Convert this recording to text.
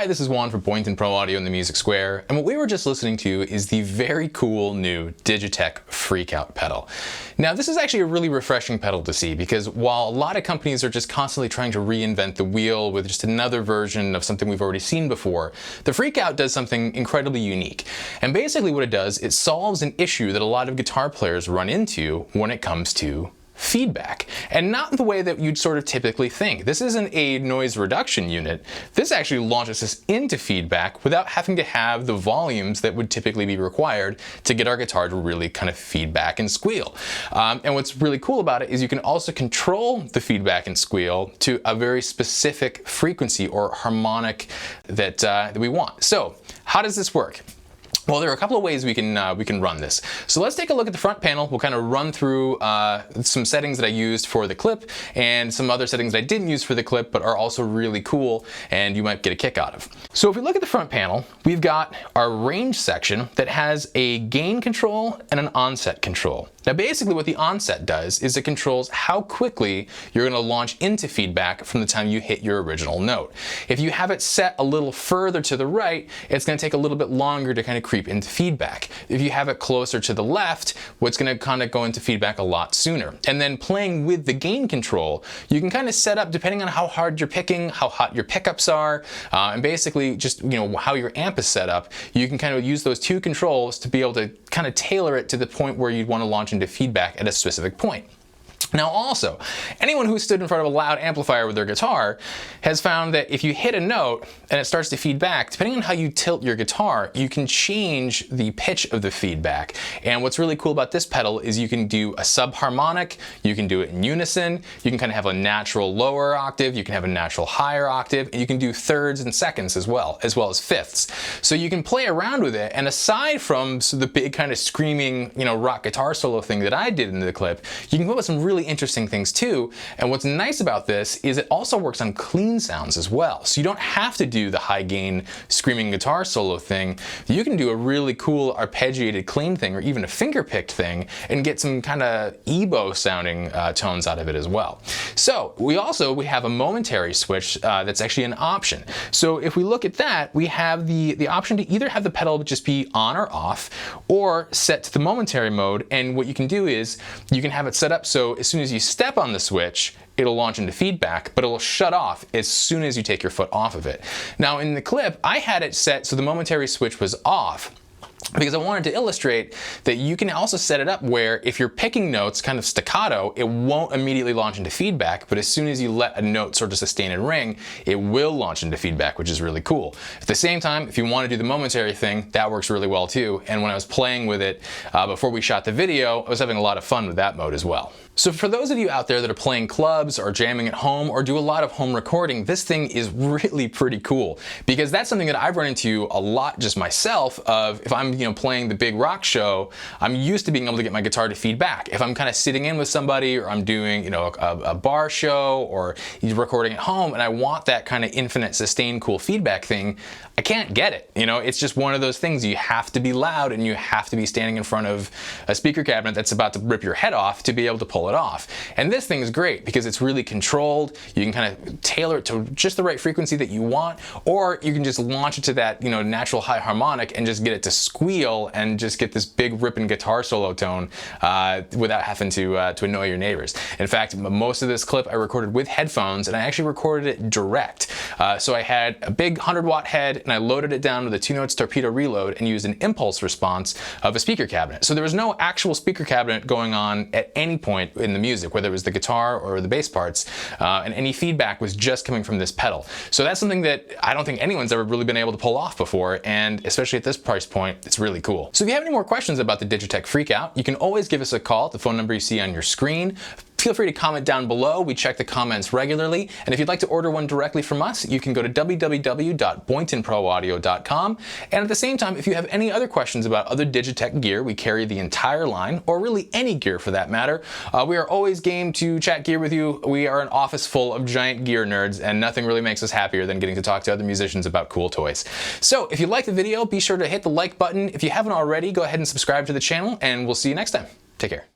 Hi, this is Juan from Boynton Pro Audio in the Music Square, and what we were just listening to is the very cool new DigiTech FREQOUT pedal. Now, this is actually a really refreshing pedal to see because while a lot of companies are just constantly trying to reinvent the wheel with just another version of something we've already seen before, the FREQOUT does something incredibly unique. And basically what it does, it solves an issue that a lot of guitar players run into when it comes to feedback, and not the way that you'd sort of typically think. This isn't a noise reduction unit. This actually launches us into feedback without having to have the volumes that would typically be required to get our guitar to really kind of feedback and squeal. And what's really cool about it is you can also control the feedback and squeal to a very specific frequency or harmonic that we want. So how does this work? Well, there are a couple of ways we can run this. So let's take a look at the front panel. We'll kind of run through some settings that I used for the clip and some other settings that I didn't use for the clip but are also really cool and you might get a kick out of. So if we look at the front panel, we've got our range section that has a gain control and an onset control. Now basically what the onset does is it controls how quickly you're going to launch into feedback from the time you hit your original note. If you have it set a little further to the right, it's going to take a little bit longer to kind of creep into feedback. If you have it closer to the left, what's going to kind of go into feedback a lot sooner. And then playing with the gain control, you can kind of set up depending on how hard you're picking, how hot your pickups are, and basically just how your amp is set up. You can kind of use those two controls to be able to kind of tailor it to the point where you'd want to launch into feedback at a specific point. Now also, anyone who stood in front of a loud amplifier with their guitar has found that if you hit a note and it starts to feed back, depending on how you tilt your guitar, you can change the pitch of the feedback. And what's really cool about this pedal is you can do a subharmonic, you can do it in unison, you can kind of have a natural lower octave, you can have a natural higher octave, and you can do thirds and seconds as well as fifths. So you can play around with it, and aside from the big kind of screaming, rock guitar solo thing that I did in the clip, you can come up with some really interesting things too. And what's nice about this is it also works on clean sounds as well. So you don't have to do the high gain screaming guitar solo thing. You can do a really cool arpeggiated clean thing or even a finger picked thing and get some kind of EBO sounding tones out of it as well. So we have a momentary switch that's actually an option. So if we look at that, we have the option to either have the pedal just be on or off or set to the momentary mode. And what you can do is you can have it set up so as soon as you step on the switch, it'll launch into feedback, but it'll shut off as soon as you take your foot off of it. Now in the clip, I had it set so the momentary switch was off, because I wanted to illustrate that you can also set it up where if you're picking notes kind of staccato, it won't immediately launch into feedback, but as soon as you let a note sort of sustain and ring, it will launch into feedback, which is really cool. At the same time, if you want to do the momentary thing, that works really well too. And when I was playing with it before we shot the video, I was having a lot of fun with that mode as well. So for those of you out there that are playing clubs or jamming at home or do a lot of home recording, this thing is really pretty cool because that's something that I've run into a lot just myself of if I'm playing the big rock show, I'm used to being able to get my guitar to feed back. If I'm kind of sitting in with somebody or I'm doing a bar show or recording at home and I want that kind of infinite sustained cool feedback thing, I can't get it. It's just one of those things. You have to be loud and you have to be standing in front of a speaker cabinet that's about to rip your head off to be able to pull it off. And this thing is great because it's really controlled. You can kind of tailor it to just the right frequency that you want, or you can just launch it to that natural high harmonic and just get it to squeal and just get this big ripping guitar solo tone without having to annoy your neighbors. In fact, most of this clip I recorded with headphones and I actually recorded it direct. So I had a big 100-watt head and I loaded it down with a 2-notes torpedo reload and used an impulse response of a speaker cabinet. So there was no actual speaker cabinet going on at any point in the music, whether it was the guitar or the bass parts, and any feedback was just coming from this pedal. So that's something that I don't think anyone's ever really been able to pull off before, and especially at this price point, it's really cool. So if you have any more questions about the DigiTech FREQOUT, you can always give us a call at the phone number you see on your screen. Feel free to comment down below. We check the comments regularly. And if you'd like to order one directly from us, you can go to www.boyntonproaudio.com. And at the same time, if you have any other questions about other DigiTech gear, we carry the entire line, or really any gear for that matter. We are always game to chat gear with you. We are an office full of giant gear nerds, and nothing really makes us happier than getting to talk to other musicians about cool toys. So if you like the video, be sure to hit the like button. If you haven't already, go ahead and subscribe to the channel, and we'll see you next time. Take care.